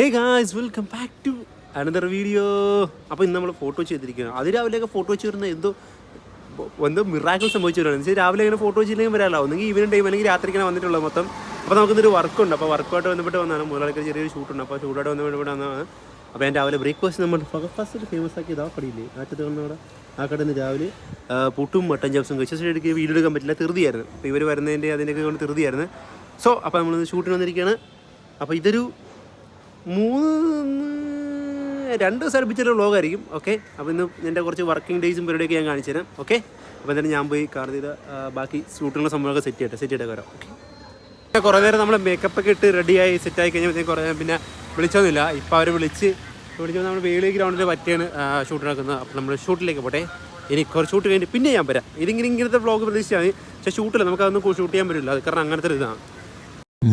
Hey guys, welcome back to another video. അപ്പോൾ ഇന്ന് നമ്മൾ ഫോട്ടോ ചെയ്തിരിക്കുകയാണ്. അതിരാവിലെയൊക്കെ ഫോട്ടോ വെച്ച് വരുന്ന എന്തോ മിറാക്കിൾ സംഭവിച്ചു വരുന്നത്. എന്ന് രാവിലെ ഇങ്ങനെ ഫോട്ടോ വെച്ചില്ലെങ്കിൽ വരാമല്ലോ, ഒന്നെങ്കിൽ ഈവനിങ് ടൈം അല്ലെങ്കിൽ രാത്രിക്കാണ് വന്നിട്ടുള്ളത് മൊത്തം. അപ്പോൾ നമുക്കിന്നൊരു വർക്കുണ്ട്. അപ്പോൾ വർക്കുമായിട്ട് ബന്ധപ്പെട്ട് വന്നതാണ്. മുതലാളിക്ക് ചെറിയൊരു ഷൂട്ടുണ്ട്. അപ്പോൾ ഷൂട്ടായിട്ട് ബന്ധപ്പെട്ട് വന്നതാണ്. അപ്പോൾ ഞാൻ രാവിലെ ബ്രേക്ക്ഫാസ്റ്റ് നമ്മൾ ഫസ്റ്റ് ഫേമസ് ആക്കി ഇതാ കടയില്ലേ ആറ്റത്ത് വന്നവിടെ ആ കടയിൽ നിന്ന് രാവിലെ പുട്ടും മട്ടൻ ചപ്സും കഴിച്ച എടുക്കുക. വീഡിയോ എടുക്കാൻ പറ്റില്ല, ധൃതിയായിരുന്നു. അപ്പോൾ ഇവർ വരുന്നതിൻ്റെ അതിൻ്റെയൊക്കെ കൊണ്ട് ധൃതിയായിരുന്നു. സോ അപ്പോൾ നമ്മൾ ഷൂട്ടിന് വന്നിരിക്കുകയാണ്. അപ്പോൾ ഇതൊരു 2 ദിവസം അടുപ്പിച്ചുള്ള വ്ളോഗായിരിക്കും. ഓക്കെ, അപ്പോൾ ഇന്ന് എൻ്റെ കുറച്ച് വർക്കിംഗ് ഡേയ്സും പരിപാടിയൊക്കെ ഞാൻ കാണിച്ചു തരാം. ഓക്കെ, അപ്പോൾ എന്തായാലും ഞാൻ പോയി കാർ ചെയ്ത ബാക്കി ഷൂട്ടിനുള്ള സംഭവമൊക്കെ സെറ്റ് ചെയ്തിട്ട് വരാം. ഓക്കെ, കുറേ നേരം നമ്മൾ മേക്കപ്പൊക്കെ ഇട്ട് റെഡിയായി സെറ്റായി കഴിഞ്ഞപ്പോൾ കുറേ പിന്നെ വിളിച്ചൊന്നുമില്ല. ഇപ്പോൾ അവർ വിളിച്ചപ്പോൾ നമ്മൾ വേളി ഗ്രൗണ്ടിൽ പറ്റിയാണ് ഷൂട്ട് നടക്കുന്നത്. അപ്പോൾ നമ്മൾ ഷൂട്ടിലേക്ക് പോട്ടെ. ഇനി കുറച്ച് ഷൂട്ട് കഴിഞ്ഞിട്ട് പിന്നെ ഞാൻ വരാം. ഇങ്ങനത്തെ വ്ളോഗ് പ്രതീക്ഷിച്ചാൽ മതി. പക്ഷേ ഷൂട്ടില്ല, നമുക്കതൊന്നും ഷൂട്ട് ചെയ്യാൻ പറ്റില്ല. അത് കാരണം അങ്ങനത്തെ ഒരു ഇതാണ്.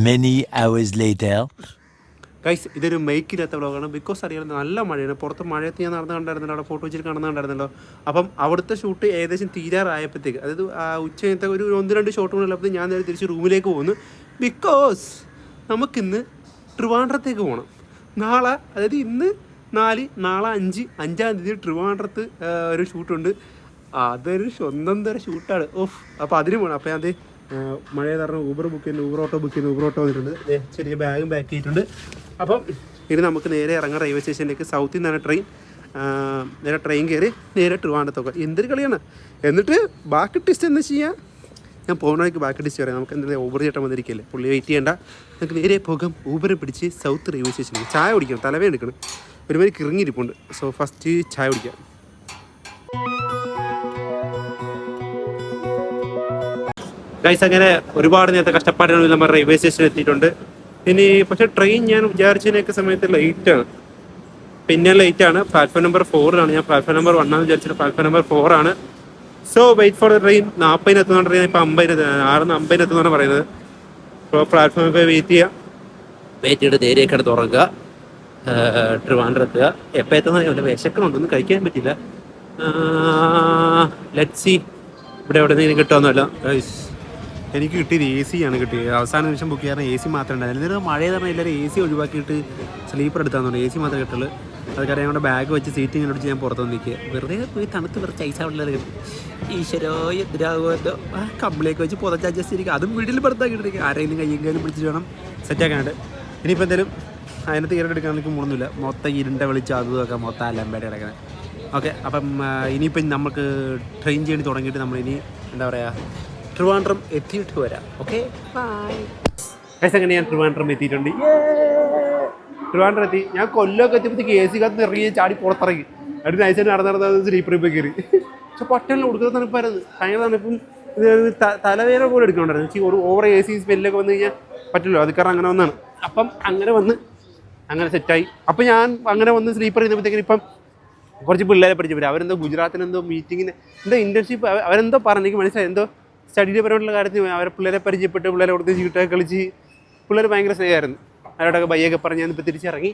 Many hours later. ഗൈസ്, ഇതൊരു മൈക്കില്ലാത്ത വ്ളോഗാണ്. ബിക്കോസ് അറിയാം നല്ല മഴയാണ്. പുറത്ത് മഴയത്ത് ഞാൻ നടന്ന് കണ്ടായിരുന്നല്ലോ, അവിടെ ഫോട്ടോ വെച്ചിട്ട് കാണുന്നുണ്ടായിരുന്നല്ലോ. അപ്പം അവിടുത്തെ ഷൂട്ട് ഏകദേശം തീരാറായപ്പോഴത്തേക്ക്, അതായത് ഉച്ച കഴിഞ്ഞത്തെ ഒരു 1-2 ഷോട്ട് കൊണ്ടുള്ളപ്പോൾ ഞാൻ നേരെ തിരിച്ച് റൂമിലേക്ക് പോകുന്നു. ബിക്കോസ് നമുക്കിന്ന് ട്രിവാൻഡ്രത്തേക്ക് പോകണം. നാളെ, അതായത് ഇന്ന് 4, നാളെ 5, 5-ാം തീയതി ട്രിവാൻഡ്രത്ത് ഒരു ഷൂട്ടുണ്ട്. അതൊരു സ്വന്തം തരം ഷൂട്ടാണ്. അപ്പോൾ അതിന് പോകണം. അപ്പോൾ ഞാൻ മഴ കാരണം ഊബർ ഓട്ടോ ബുക്ക് ചെയ്യുന്നു. ഊബർ ഓട്ടോ വന്നിട്ടുണ്ട്. ചെറിയ ബാഗും പാക്ക് ചെയ്തിട്ടുണ്ട്. അപ്പം ഇനി നമുക്ക് നേരെ ഇറങ്ങാം റെയിൽവേ സ്റ്റേഷനിലേക്ക്. സൗത്തിൽ നിന്നാണ് നേരെ ട്രെയിൻ കയറി നേരെ ട്രിവാൻഡ്രത്തൊക്കെ. എന്തൊരു കളിയാണ്. എന്നിട്ട് ബാക്ക് ടിസ്റ്റ് എന്ന് ചെയ്യാം, ഞാൻ പോകുന്ന വഴിക്ക് ബാക്ക് ടിസ്റ്റ് പറയാം. നമുക്ക് എന്തായാലും ഊബർ ചേട്ടൻ വന്നിരിക്കില്ലേ, പുള്ളി വെയിറ്റ് ചെയ്യേണ്ട. നമുക്ക് നേരെ പോകാം. ഊബറെ പിടിച്ച് സൗത്ത് റെയിൽവേ സ്റ്റേഷനിലേക്ക്. ചായ കുടിക്കണം, തലവേ എടുക്കണം. ഒരുമാതിരി കിറങ്ങിയിരിപ്പുണ്ട്. സോ ഫസ്റ്റ് ചായ കുടിക്കാം. ഗൈസ്, അങ്ങനെ ഒരുപാട് നേരത്തെ കഷ്ടപ്പാടുകളിൽ നമ്മൾ റെയിൽവേ സ്റ്റേഷനിൽ എത്തിയിട്ടുണ്ട്. ഇനി പക്ഷേ ട്രെയിൻ ഞാൻ വിചാരിച്ചതിനൊക്കെ സമയത്ത് ലേറ്റാണ്. പിന്നെ ലേറ്റാണ്. പ്ലാറ്റ്ഫോം നമ്പർ 4 ഞാൻ പ്ലാറ്റ്ഫോം നമ്പർ 1 വിചാരിച്ചിട്ട് platform number 4. So wait for the train. 40 എത്തുന്ന ട്രെയിൻ ഇപ്പോൾ 6:50 എത്തുന്നതാണ് പറയുന്നത്. ഇപ്പോൾ പ്ലാറ്റ്ഫോമിൽ പോയി വെയിറ്റ് ചെയ്യാം. വെയിറ്റ് ചെയ്തിട്ട് നേരെയൊക്കെ എടുത്ത് ഉറങ്ങുക. ട്രിവാൻഡ്രം എപ്പോൾ എത്തുന്ന വിശക്കണുണ്ടൊന്നും കഴിക്കാൻ പറ്റില്ല. ലെറ്റ്സ് സീ ഇവിടെ എവിടെ നിന്ന് കിട്ടുമെന്നല്ല. എനിക്ക് കിട്ടിയത് AC ആണ് കിട്ടിയത്. അവസാന നിമിഷം ബുക്ക് ചെയ്യാറ് AC മാത്രമേ ഉണ്ടായിരുന്നു. എന്നിട്ട് മഴ പറഞ്ഞാൽ എല്ലാവരും AC ഒഴിവാക്കിയിട്ട് സ്ലീപ്പർ എടുത്താന്ന് പറഞ്ഞു. AC മാത്രമേ കിട്ടുള്ളൂ. അതൊക്കെ ഞങ്ങളുടെ ബാഗ് വെച്ച് സീറ്റിംഗ് വെച്ച് ഞാൻ പുറത്ത് നിൽക്കുക. വെറുതെ പോയി തണുത്ത് കുറച്ച് ഐസാവുള്ളത് കിട്ടും. ഈശ്വരോ എന്തിനാകുമല്ലോ. കമ്പിലേക്ക് വെച്ച് പുതച്ച് അഡ്ജസ്റ്റ് ചെയ്തിരിക്കുക. അതും വീട്ടിൽ പുറത്താക്കിയിട്ടിരിക്കുക. ആരെങ്കിലും കയ്യും പിടിച്ചിട്ട് വേണം സെറ്റാക്കാനായിട്ട്. ഇനിയിപ്പോൾ എന്തായാലും അതിനകത്ത് കയറെടുക്കാനൊക്കെ മൂന്നൊന്നുമില്ല. മൊത്തം ഇരുണ്ട വിളിച്ച് അതുമൊക്കെ മൊത്തം അലമ്പേടെ കിടക്കുന്നത്. ഓക്കെ, അപ്പം ഇനിയിപ്പം നമുക്ക് ട്രെയിൻ ജേണി തുടങ്ങിയിട്ട് നമ്മളിനി എന്താ പറയുക ട്രിവാൻഡ്രം എത്തിയിട്ട് വരാം. Okay, bye. അങ്ങനെ ഞാൻ ട്രിവാൻഡ്രം എത്തിയിട്ടുണ്ട്. ട്രിവാൻഡ്രം എത്തി. ഞാൻ കൊല്ലമൊക്കെ എത്തിയപ്പോഴത്തേക്ക് AC കാത്ത് ഇറങ്ങി ചാടി പുറത്തിറങ്ങി. അടുത്ത് നൈസായിട്ട് നടന്നത് സ്ലീപ്പറിൽ പോയി കയറി. പക്ഷെ പട്ടണിൽ കൊടുക്കുന്ന തണുപ്പായിരുന്നു. ഭയങ്കര തണുപ്പും തലവേദന പോലെ എടുക്കണ്ടായിരുന്നു. എനിക്ക് ഒരു ഓവർ AC സ്മെല്ലൊക്കെ വന്നു കഴിഞ്ഞാൽ പറ്റില്ലോ. അത് കാരണം അങ്ങനെ വന്നാണ്. അപ്പം അങ്ങനെ സെറ്റായി. അപ്പം ഞാൻ അങ്ങനെ വന്ന് സ്ലീപ്പർ ചെയ്തപ്പോഴത്തേക്കിന് ഇപ്പം കുറച്ച് പിള്ളേരെ പരിചയപ്പെട്ടു. അവരെന്തോ ഗുജറാത്തിനെന്തോ മീറ്റിങ്ങിന് എന്തോ ഇൻറ്റേൺഷിപ്പ് അവരെന്തോ പറഞ്ഞു. എനിക്ക് മനസ്സിലായി എന്തോ സ്റ്റഡിയുടെ പരമായിട്ടുള്ള കാര്യത്തിൽ അവരെ പിള്ളേരെ പരിചയപ്പെട്ട് പിള്ളേരെ കൊടുത്ത് ചീട്ടൊക്കെ കളിച്ച് പിള്ളേർ ഭയങ്കര സ്നേഹമായിരുന്നു. അവരോടൊക്കെ ബയ്യൊക്കെ പറഞ്ഞ് ഞാനിപ്പോൾ തിരിച്ചിറങ്ങി.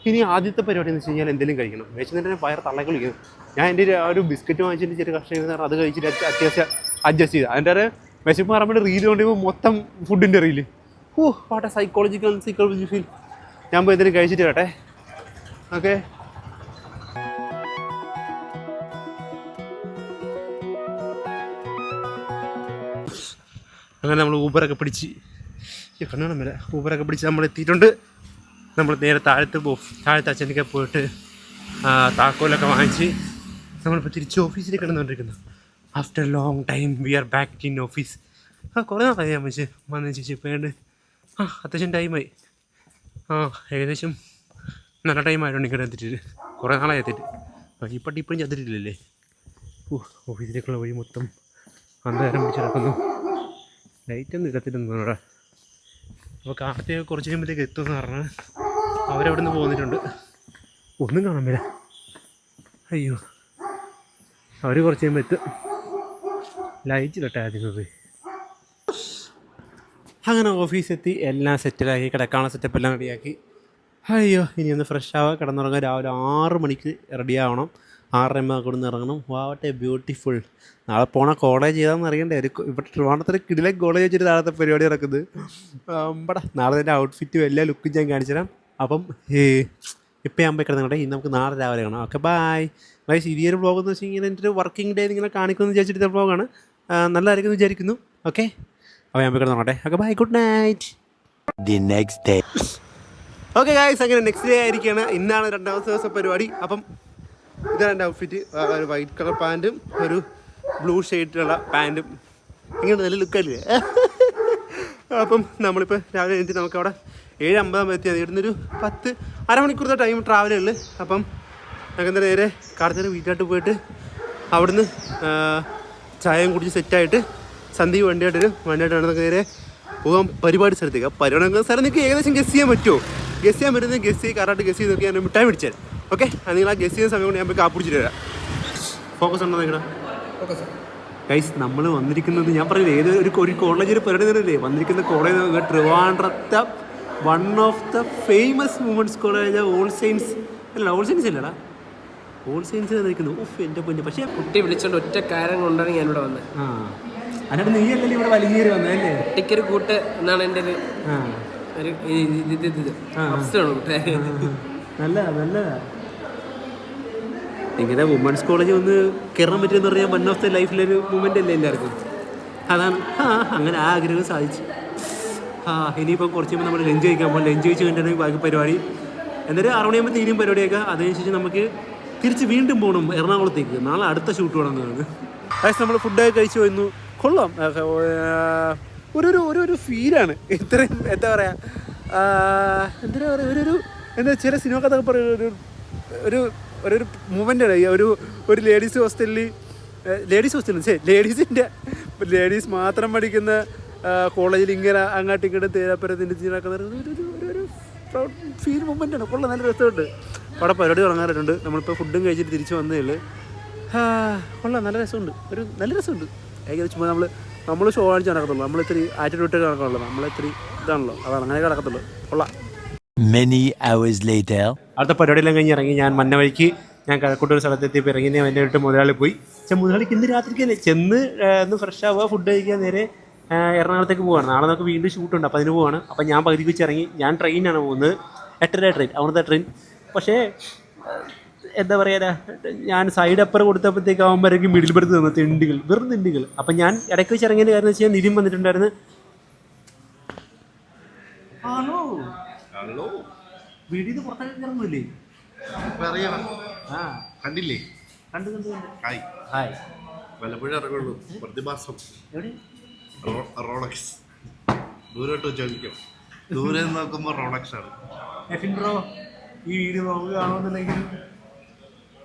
ഇനി ആദ്യത്തെ പരിപാടി എന്ന് വെച്ച് കഴിഞ്ഞാൽ എന്തെങ്കിലും കഴിക്കണം. വിശന്നിട്ട് തന്നെ പയർ തള്ളക്ക് വിളിക്കുന്നു. ഞാൻ എൻ്റെ ഒരു ബിസ്ക്കറ്റ് വാങ്ങിച്ചിട്ട് ചെറിയ കഷ്ണം അത് കഴിച്ചിട്ട് അത്യാവശ്യം അഡ്ജസ്റ്റ് ചെയ്തു. അതിൻ്റെ ഒരു വിശപ്പ് മാറാൻ റീൽ കൊണ്ടുപോയി മൊത്തം ഫുഡിൻ്റെ reel. What A psychological feel. ഞാൻ പോയി എന്തെങ്കിലും കഴിച്ചിട്ട് കേട്ടെ. ഓക്കെ, അങ്ങനെ നമ്മൾ ഊബറൊക്കെ പിടിച്ച് നമ്മൾ എത്തിയിട്ടുണ്ട്. നമ്മൾ നേരെ താഴത്തെ അച്ഛനൊക്കെ പോയിട്ട് താക്കോലൊക്കെ വാങ്ങിച്ച് നമ്മളിപ്പോൾ തിരിച്ച് ഓഫീസിലേക്ക് കിടന്നുകൊണ്ടിരിക്കുന്നു. After long time we are back in office. കുറേ നാളായി ഞാൻ വന്ന് ചേച്ചി വേണ്ട. അത്യാവശ്യം ടൈമായി. ഏകദേശം നല്ല ടൈമായിട്ടുണ്ട് ഇങ്ങനെ എത്തിയിട്ട്. കുറേ നാളായി എത്തിയിട്ട്. ഇപ്പോഴും ചത്തിട്ടില്ലല്ലേ. ഓഫീസിലേക്കുള്ള വഴി മൊത്തം അന്ധകാരം പിടിച്ച് കിടക്കുന്നു. ലൈറ്റൊന്നും ഇടത്തില്ലെന്ന് അവിടെ. അപ്പോൾ കാർത്തിക കുറച്ച് കഴിയുമ്പോഴത്തേക്ക് എത്തുമെന്ന് പറഞ്ഞാൽ അവരവിടെ നിന്ന് പോന്നിട്ടുണ്ട്. ഒന്നും കാണാൻ പറ്റില്ല. അയ്യോ, അവർ കുറച്ച് കഴിയുമ്പോൾ എത്തും. ലൈറ്റ് ഇടട്ടെ ആദ്യം പോയി. അങ്ങനെ ഓഫീസെത്തി എല്ലാം സെറ്റിലാക്കി, കിടക്കാനുള്ള സെറ്റപ്പ് എല്ലാം റെഡിയാക്കി. അയ്യോ, ഇനി ഒന്ന് ഫ്രഷ് ആവുക, കിടന്നുറങ്ങുക. രാവിലെ 6 മണിക്ക് റെഡി ആവണം. 6:30 അവിടെ നിന്ന് ഇറങ്ങണം. What A beautiful. നാളെ പോണ കോളേജ് ചെയ്താന്ന് അറിയണ്ടേ. ഇവിടെ ട്രിവാൻഡ്രത്തിൽ കിടിലൻ കോളേജ് വെച്ചിട്ട് നാളത്തെ പരിപാടി നടക്കുന്നത്. നാളെ എൻ്റെ ഔട്ട്ഫിറ്റും എല്ലാ ലുക്കും ഞാൻ കാണിച്ചു തരാം. അപ്പം ഇപ്പം ഞാൻ പോയി കിടന്നുകൊണ്ട് ഇനി നമുക്ക് നാളെ രാവിലെ കാണാം. Okay bye guys. ഈ ഒരു വ്ളോഗ് എന്ന് വെച്ച് കഴിഞ്ഞാൽ എൻ്റെ ഒരു വർക്കിംഗ് ഡേ ഇങ്ങനെ കാണിക്കുമെന്ന് വിചാരിച്ചിട്ട് വ്ളോഗാണ്. നല്ലതായിരിക്കും എന്ന് വിചാരിക്കുന്നു. ഓക്കെ അപ്പോൾ ഞാൻ പോയി കിടന്നോട്ടെ. Okay bye, good night. The next day. Okay guys, അങ്ങനെ നെക്സ്റ്റ് ഡേ ആയിരിക്കുകയാണ്. ഇന്നാണ് രണ്ടാമത്തെ ദിവസം പരിപാടി. അപ്പം ഇതാണ് എൻ്റെ ഔട്ട്ഫിറ്റ്. ഒരു വൈറ്റ് കളർ പാൻറ്റും ഒരു ബ്ലൂ ഷെയ്ഡിലുള്ള പാൻറ്റും. ഇങ്ങനെ നല്ല ലുക്കല്ലേ? അപ്പം നമ്മളിപ്പോൾ രാവിലെ എഴുതി നമുക്കവിടെ 7:50 എത്തിയാൽ ഇവിടുന്നൊരു 10 അരമണിക്കൂറത്തെ ടൈം ട്രാവലുള്ളു. അപ്പം ഞങ്ങൾക്ക് എന്താ നേരെ കാർത്തിക വീട്ടിലോട്ട് പോയിട്ട് അവിടുന്ന് ചായയും കുടിച്ച് സെറ്റായിട്ട് സന്ധ്യ വണ്ടിയായിട്ട് നമുക്ക് നേരെ പോകാൻ പരിപാടി സ്ഥലത്തേക്ക്. പരിപാടി സ്ഥലം നിങ്ങൾക്ക് ഏകദേശം ഗസ് ചെയ്യാൻ പറ്റുമോ? ഗസ് ചെയ്യാൻ പറ്റുന്നത് കറക്റ്റ് ഗസ് ചെയ്ത് നോക്കി ഞാൻ മിഠായി പിടിച്ചു തരാം. ഓക്കെ, അത് നിങ്ങൾ ആ ഗസ് ചെയ്യുന്ന സമയം കൊണ്ട് ഞാൻ പോയി കാപ്പിടിച്ചിട്ട് വരാം. ഫോക്കസ് ഉണ്ടോ നിങ്ങളുടെ? ഗൈസ്, നമ്മൾ വന്നിരിക്കുന്നത് ഞാൻ പറയുന്നത് ഒരു കോളേജിൽ പരിപാടി തന്നെയല്ലേ വന്നിരിക്കുന്ന കോളേജ് ട്രിവാൻഡ്രത്തെ one of the famous women's college all science അല്ല, ഓൾ സയൻസ് അല്ലടാ, ഓൾ സയൻസ് നിൽക്കുന്നു. ഓഫ് എൻ്റെ പൊന്നെ. പക്ഷേ കുട്ടി വിളിച്ചോണ്ട് ഒറ്റ കാര്യം കൊണ്ടാണ് ഞാൻ ഇവിടെ വന്നത്. അതിനകത്ത് നീ അല്ലല്ലേ ഇവിടെ വലിഞ്ഞേറി വന്നതല്ലേ? കുട്ടിക്കൊരു കൂട്ട് എന്നാണ് എൻ്റെ ഒരു നല്ലതാ. ഇങ്ങനെ വുമൻസ് കോളേജ് ഒന്ന് കയറാൻ പറ്റുമെന്ന് പറഞ്ഞാൽ വൺ ഓഫ് ദ ലൈഫിലൊരു മൂമെൻ്റ് അല്ലേ എല്ലാവർക്കും. അതാണ് അങ്ങനെ ആ ആഗ്രഹം സാധിച്ചു. ഇനിയിപ്പം കുറച്ച് കഴിയുമ്പോൾ നമ്മൾ ലഞ്ച് കഴിക്കാൻ പോകും. ലഞ്ച് കഴിച്ച് കഴിഞ്ഞിട്ടുണ്ടെങ്കിൽ ബാക്കി പരിപാടി എന്നിട്ട് 6 മണിയാകുമ്പോൾ തീരും പരിപാടിയൊക്കെ. അതിനനുസരിച്ച് നമുക്ക് തിരിച്ച് വീണ്ടും പോകണം എറണാകുളത്തേക്ക്. നാളെ അടുത്ത ഷൂട്ട് വേണമെന്നാണ്. അതായത് നമ്മൾ ഫുഡൊക്കെ കഴിച്ച് വന്നു. കൊള്ളാം. ഒരു ഫീലാണ്. ഇത്രയും എന്താ പറയുക, എന്താ പറയുക, എന്താ ചില സിനിമക്കഥയൊക്കെ പറയുന്ന ഒരു മൂവ്മെൻ്റാണ്. ഒരു ലേഡീസ് ഹോസ്റ്റലിൻ്റെ ലേഡീസ് മാത്രം പഠിക്കുന്ന കോളേജിൽ ഇങ്ങനെ അങ്ങോട്ടും ഇങ്ങോട്ടും തേരാപ്പരത്തിൻ്റെ നടക്കുന്ന ഒരു പ്രൗഡ് ഫീൽ മൂവ്മെൻ്റാണ്. കൊള്ളാം, നല്ല രസമുണ്ട്. അവിടെ പരിപാടി തുടങ്ങാറുണ്ട്. നമ്മളിപ്പോൾ ഫുഡും കഴിച്ചിട്ട് തിരിച്ച് വന്നേ ഉള്ളൂ. കൊള്ളാം, നല്ല രസമുണ്ട്. നല്ല രസമുണ്ട്. ഏകദേശം നമ്മൾ ഷോ കാണിച്ച് നടക്കത്തുള്ളൂ. നമ്മളിത്തിരി ആറ്റിറ്റ്യൂഡ് നടക്കുള്ളൂ. നമ്മളിത്തിരി ഇതാണല്ലോ, അതാണ് അങ്ങനെ കിടക്കത്തുള്ളൂ. കൊള്ളാം. Many hours later. അടുത്ത പരിപാടിയെല്ലാം കഴിഞ്ഞ് ഇറങ്ങി ഞാൻ മന്നവഴിക്ക് ഞാൻ കഴക്കൂട്ടൊരു സ്ഥലത്തെത്തിയപ്പോൾ ഇറങ്ങി എന്നെ വിട്ട് മുതലാളി പോയി. പക്ഷേ മുതലാളിക്ക് ഇന്ന് രാത്രിക്കല്ലേ ചെന്ന് ഒന്ന് ഫ്രഷ് ആവുക, ഫുഡ് കഴിക്കാൻ നേരെ എറണാകുളത്തേക്ക് പോവാണ്. നാളെ നമുക്ക് വീണ്ടും ഷൂട്ടുണ്ട്. അപ്പോൾ അതിന് പോവാണ്. അപ്പോൾ ഞാൻ പകുതിക്ക് വെച്ച് ഇറങ്ങി. ഞാൻ ട്രെയിനാണ് പോകുന്നത്, 8:30 ട്രെയിൻ, അവിടുത്തെ ട്രെയിൻ. പക്ഷേ എന്താ പറയുക, ഞാൻ സൈഡ് അപ്പർ കൊടുത്തപ്പോഴത്തേക്കാവുമ്പോഴേക്കും മിഡിൽ ബർത്ത് തന്നു. വെറും തിണ്ടികൾ. അപ്പം ഞാൻ ഇടയ്ക്ക് വെച്ച് ഇറങ്ങിയതിൻ്റെ കാര്യം വെച്ചാൽ നിതിൻ വന്നിട്ടുണ്ടായിരുന്നു. ഹലോ, വീടിന്ന് പുറത്തേക്ക് ഇറങ്ങില്ലേ? കണ്ടില്ലേ? കണ്ടു. ഹായ്. വല്ലപ്പോഴും ഇറങ്ങുള്ളൂ. പ്രതിമാസം റോളക്സ് ദൂരോട്ട് ചോദിക്കാം. ദൂരെ നോക്കുമ്പോൾ റോളക്സ് ആണ്. എഫിൻ ബ്രോ, ഈ വീഡിയോ നമുക്ക് കാണുമെന്നുണ്ടെങ്കിൽ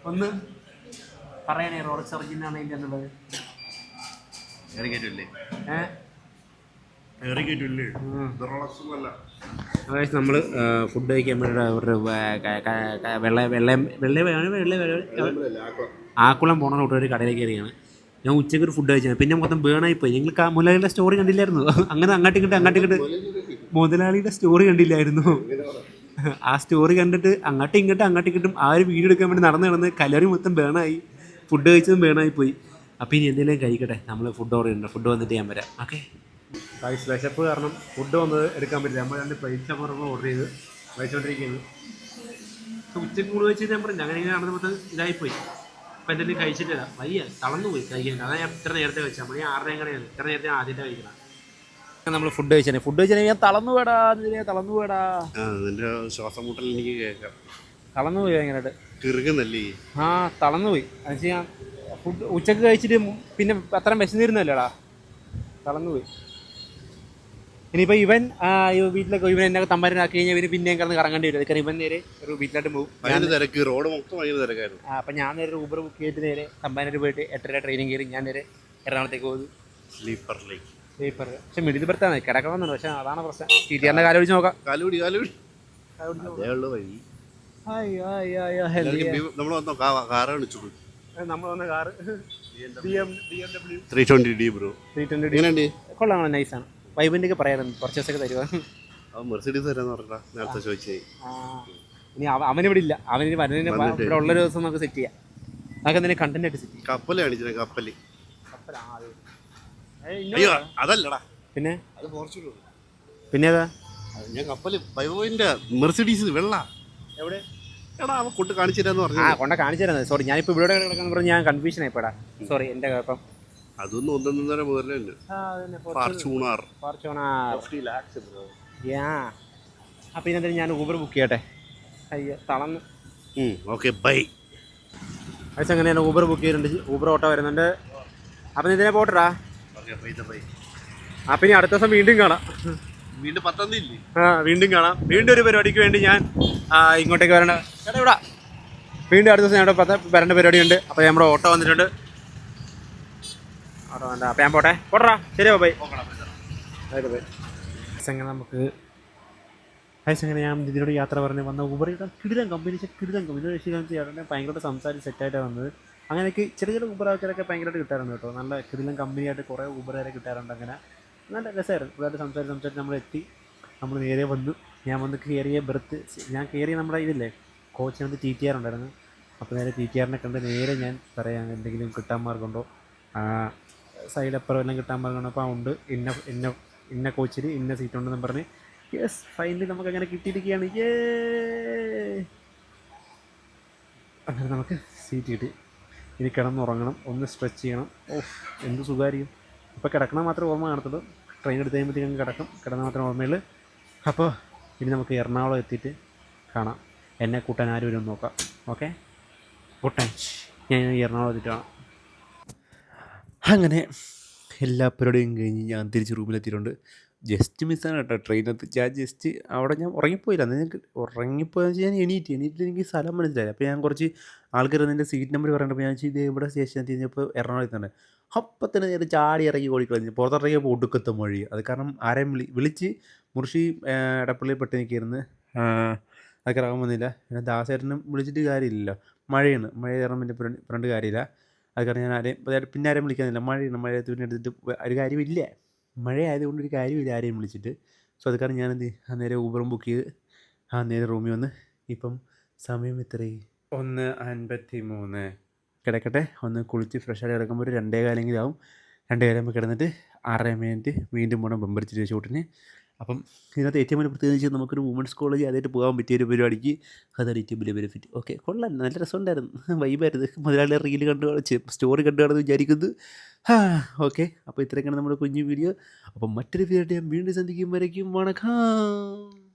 ഒന്ന് പറയണേ, റോളക്സ് ഒറിജിനാണ് ഇതിൻ്റെ എന്നുള്ളത്. നമ്മൾ ഫുഡ് കഴിക്കാൻ വേണ്ടി ആക്കുളം പോണ റൂട്ട് ഒരു കടയിലേക്ക് കയറിയാണ്. ഞാൻ ഉച്ചയ്ക്ക് ഒരു ഫുഡ് കഴിച്ചത്. പിന്നെ മൊത്തം ബേണായിപ്പോയി. നിങ്ങൾ മുതലാളിയുടെ സ്റ്റോറി കണ്ടില്ലായിരുന്നു? അങ്ങനെ അങ്ങോട്ടും ഇങ്ങോട്ട് മുതലാളിയുടെ സ്റ്റോറി കണ്ടില്ലായിരുന്നു? ആ സ്റ്റോറി കണ്ടിട്ട് അങ്ങോട്ടും ഇങ്ങോട്ടും ആ ഒരു വീഡിയോ എടുക്കാൻ വേണ്ടി നടന്ന് കലറി മൊത്തം ബേണായി. ഫുഡ് കഴിച്ചതും ബേണായി പോയി. അപ്പോൾ ഇനി എന്തെങ്കിലും കഴിക്കട്ടെ. നമ്മൾ ഫുഡ് ഓർഡർ ചെയ്യുന്നുണ്ട്. ഫുഡ് വന്നിട്ട് ഞാൻ വരാം. ഓക്കെ. വിശപ്പ് കാരണം ഫുഡ് വന്നത് എടുക്കാൻ പറ്റില്ല. നമ്മൾ 2 പ്ലേറ്റ് ഓർഡർ ചെയ്ത് കഴിച്ചുകൊണ്ടിരിക്കുന്നത്. ഉച്ചയ്ക്ക് കൂടുതൽ വെച്ച് ഞാൻ പറഞ്ഞു അങ്ങനെ നടന്ന് മൊത്തം ഇതായിപ്പോയി. അപ്പോൾ എന്തെങ്കിലും കഴിച്ചിട്ടില്ല, വയ്യ, തളർന്നു പോയി കഴിക്കാൻ. അതാണ് ഞാൻ ഇത്ര നേരത്തെ വെച്ചാൽ മതി. 6:30 കടയാണ്. ഇത്ര നേരത്തെ ആദ്യത്തെ കഴിക്കണം. നമ്മൾ ഫുഡ് കഴിച്ചാൽ ഞാൻ തളർന്നു പോയടാ. ശ്വാസം മുട്ടൽ എനിക്ക് കേൾക്കാം. തളർന്നു പോയി ഭയങ്കരമായിട്ട്. കിറുകുന്നല്ലേ? തളർന്നു പോയി. അത് ഞാൻ ഫുഡ് ഉച്ചക്ക് കഴിച്ചിട്ട് പിന്നെ അത്രയും വിശന്നിരുന്നല്ലേടാ, തളർന്നു പോയി. ഇനിയിപ്പോൾ ഇവൻ വീട്ടിലൊക്കെ ഇവൻ എന്നെ തമ്പാരനാക്കി കഴിഞ്ഞാൽ പിന്നെയും കിടന്ന് കറങ്ങേണ്ടി വരും. അതൊക്കെ ഇവൻ നേരെ ഒരു വീട്ടിലോട്ട് പോകും. റോഡ് മൊത്തം ഭയങ്കര തിരക്കായിരുന്നു. അപ്പം ഞാൻ നേരെ ഊബർ ബുക്ക് ചെയ്തിട്ട് നേരെ തമ്പാനൂർ പോയിട്ട് 8:30 ട്രെയിനിങ് കയറി ഞാൻ നേരെ എറണാകുളത്തേക്ക് പോകും. സ്ലീപ്പർ. പക്ഷെ മിഡിൽ ബർത്താണ്, കിടക്കണമെന്നുണ്ട്. പക്ഷെ അതാണ് പ്രശ്നം. ടീച്ചറിൻ്റെ കാല് പിടിച്ച് നോക്കാം. നമ്മൾ വന്ന car BMW 320D bro. 320D കൊള്ളാം, നൈസാണ്. വൈബിൻ്റെ ഒക്കെ പറയാറുണ്ട്. കുറച്ച് ദിവസമൊക്കെ തരുവാ. മെർസിഡീസ് തരാന്ന് പറഞ്ഞാ നേരത്തെ ചോദിച്ചേ. ഇനി അവനിവിടെ ഇല്ല. അവന് വരുന്നതിന് ഇവിടെ ഉള്ളൊരു ദിവസം നമുക്ക് സെറ്റ് ചെയ്യാം. നമുക്ക് എന്തെങ്കിലും കണ്ടന്റ് ആയിട്ട് സെറ്റ് ചെയ്യാം. കപ്പല് കാണിച്ചേ. കപ്പല് അതല്ലടാ. പിന്നെ അത് ഫോർച്യൂണർ. പിന്നെ ഏതാ? ഞാൻ കപ്പല് ബൈബോയിന്റെ മെർസിഡീസ് വെള്ള എവിടെ എടാ അവൻ കൊണ്ട് കാണിച്ചു തരാന്ന് ആ പറഞ്ഞു. കൊണ്ട കാണിച്ചു തരുന്നത്. സോറി, ഞാനിപ്പോൾ ഇവിടെ കിടക്കുന്ന പറഞ്ഞ് ഞാൻ കൺഫ്യൂഷൻ ആയിപ്പോടാ. സോറി, എൻ്റെ കുഴപ്പം. അതൊന്നും 1.5 മുതലുണ്ട്. ഫാർച്യൂണർ അപ്പം ഇതിനെന്തായാലും ഞാൻ ഊബർ ബുക്ക് ചെയ്യട്ടെ. അയ്യോ തളന്ന്. Okay bye. പൈസ എങ്ങനെ ഞാൻ ഊബർ ബുക്ക് ചെയ്തിട്ടുണ്ട്. ഊബർ ഓട്ടോ വരുന്നുണ്ട്. അപ്പം ഇതിനെ പോട്ടടാ. ബൈ. അപ്പം ഇനി അടുത്ത ദിവസം വീണ്ടും കാണാം. വീണ്ടും 10 ഇല്ലേ? വീണ്ടും കാണാം. വീണ്ടും ഒരു പരിപാടിക്ക് വേണ്ടി ഞാൻ ഇങ്ങോട്ടേക്ക് വരേണ്ട ചേട്ടാ ഇവിടെ. വീണ്ടും അടുത്ത ദിവസം ഞങ്ങളുടെ വരേണ്ട പരിപാടിയുണ്ട്. അപ്പോൾ നമ്മുടെ ഓട്ടോ വന്നിട്ടുണ്ട്. ഓട്ടോ വേണ്ട. അപ്പം ഞാൻ പോട്ടറാ. ശരി ബൈ. ബൈ. അങ്ങനെ നമുക്ക് അങ്ങനെ ഞാൻ ഇതിനോട് യാത്ര പറഞ്ഞ് വന്ന ഊബറിയുടെ കിടിലം കമ്പനി ചേട്ടനെ ഭയങ്കരമായിട്ട് സംസാരിച്ച് സെറ്റായിട്ടാണ് വന്നത്. അങ്ങനെയൊക്കെ ചെറിയ ഊബർ ആൾക്കാരൊക്കെ ഭയങ്കരമായിട്ട് കിട്ടാറുണ്ട് കേട്ടോ. നല്ല കിടിലം കമ്പനിയായിട്ട് കുറേ ഊബറുകാരെ കിട്ടാറുണ്ട്. അങ്ങനെ നല്ല രസമായിരുന്നു. ഇതായിട്ട് സംസാരിച്ച് നമ്മൾ എത്തി. നമ്മൾ നേരെ വന്നു. ഞാൻ വന്ന് കയറിയ ഞാൻ കയറിയ നമ്മുടെ ഇതില്ലേ കോച്ചിന് വന്ന് TTR ഉണ്ടായിരുന്നു. അപ്പോൾ നേരെ TTRനെ കണ്ട് നേരെ ഞാൻ പറയാം എന്തെങ്കിലും കിട്ടാൻ മാർഗമുണ്ടോ, സൈഡപ്പുറം എല്ലാം കിട്ടാൻ മാർഗമുണ്ടോ. അപ്പോൾ ഉണ്ട് ഇന്ന കോച്ചിൽ ഇന്ന സീറ്റ് ഉണ്ടെന്ന് പറഞ്ഞ് യെസ് ഫൈനലി നമുക്ക് അങ്ങനെ കിട്ടിയിരിക്കുകയാണ്. അങ്ങനെ നമുക്ക് സീറ്റ് കിട്ടി. ഇനി കിടന്നുറങ്ങണം, ഒന്ന് സ്ട്രെച്ച് ചെയ്യണം. എന്ത് സുഖമായിരിക്കും. ഇപ്പോൾ കിടക്കണം മാത്രമേ ഓർമ്മ കാണത്തുള്ളൂ. ട്രെയിൻ എടുത്ത് കഴിയുമ്പോഴത്തേക്കും കിടന്ന മാത്രമേ ഓർമ്മയുള്ളൂ. അപ്പോൾ ഇനി നമുക്ക് എറണാകുളം എത്തിയിട്ട് കാണാം. എന്നെ കൂട്ടാൻ ആരും വരും നോക്കാം. Okay, good night. ഞാൻ എറണാകുളം എത്തിയിട്ട് കാണാം. അങ്ങനെ എല്ലാ പരിപാടിയും കഴിഞ്ഞ് ഞാൻ തിരിച്ച് റൂമിലെത്തിയിട്ടുണ്ട്. ജസ്റ്റ് മിസ്സാണ് കേട്ടോ ട്രെയിനകത്ത്. ഞാൻ ഉറങ്ങിപ്പോയില്ല. അന്ന് ഞങ്ങൾക്ക് ഉറങ്ങിപ്പോയെന്ന് വെച്ചാൽ ഞാൻ എണീറ്റ് എനിക്ക് സ്ഥലം മനസ്സിലായി. അപ്പോൾ ഞാൻ കുറച്ച് ആൾക്കാർ എൻ്റെ സീറ്റ് നമ്പർ പറയണ്ടപ്പോൾ ഞാൻ ഇത് ഇവിടെ സ്റ്റേഷൻ എത്തിയപ്പോൾ എറണാകുളത്ത് എത്തുന്നുണ്ട്. അപ്പം തന്നെ നേരെ ചാടി ഇറങ്ങി ഓടിക്കളഞ്ഞു. പുറത്തിറങ്ങിയപ്പോൾ ഒടുക്കത്തെ മഴ. അത് കാരണം ആരെയും വിളിച്ച് മുർഷി എടപ്പള്ളിയിൽ പെട്ട് നിൽക്കിയിരുന്നു. അതൊക്കെ ഇറങ്ങാൻ വന്നില്ല. പിന്നെ ദാസേട്ടനും വിളിച്ചിട്ട് കാര്യമില്ലല്ലോ, മഴയാണ്. മഴ കാരണം പിന്നെ പറഞ്ഞിട്ട് കാര്യമില്ല. അത് കാരണം ഞാൻ പിന്നെ ആരെയും വിളിക്കാനില്ല. മഴയത്ത് പിന്നെ എടുത്തിട്ട് ഒരു കാര്യമില്ല. മഴ ആയതുകൊണ്ട് ഒരു കാര്യമില്ല ആരെയും വിളിച്ചിട്ട്. സോ അത് കാരണം ഞാൻ നേരെ ഊബറും ബുക്ക് ചെയ്ത് നേരെ റൂമിൽ വന്ന്. ഇപ്പം സമയം എത്രയായി? 1:53. കിടക്കട്ടെ. ഒന്ന് കുളിച്ച് ഫ്രഷായിട്ട് കിടക്കുമ്പോൾ ഒരു 2:15 ആവും. 2:15 കിടന്നിട്ട് 6 വീണ്ടും പോകണം ബമ്പടിച്ചിട്ട് ഷൂട്ടിന്. അപ്പം ഇതിനകത്ത് ഏറ്റവും വലിയ പ്രത്യേകിച്ച് നമുക്കൊരു വുമൻസ് കോളേജ് ആദ്യമായിട്ട് പോകാൻ പറ്റിയൊരു പരിപാടിക്ക് അതാണ് ഏറ്റവും വലിയ ബെനിഫിറ്റ്. ഓക്കെ, കൊള്ളാം, നല്ല രസമുണ്ടായിരുന്നു, വൈബായിരുന്നു. മുതലാളിയുടെ റീൽ സ്റ്റോറി കണ്ടു കാണുമെന്ന് വിചാരിക്കുന്നു. ഓക്കെ, അപ്പോൾ ഇത്രയൊക്കെയാണ് നമ്മുടെ കുഞ്ഞു വീഡിയോ. അപ്പം മറ്റൊരു വീഡിയോ ഞാൻ വീണ്ടും സന്ധിക്കും വരയ്ക്കും. വണക്കം.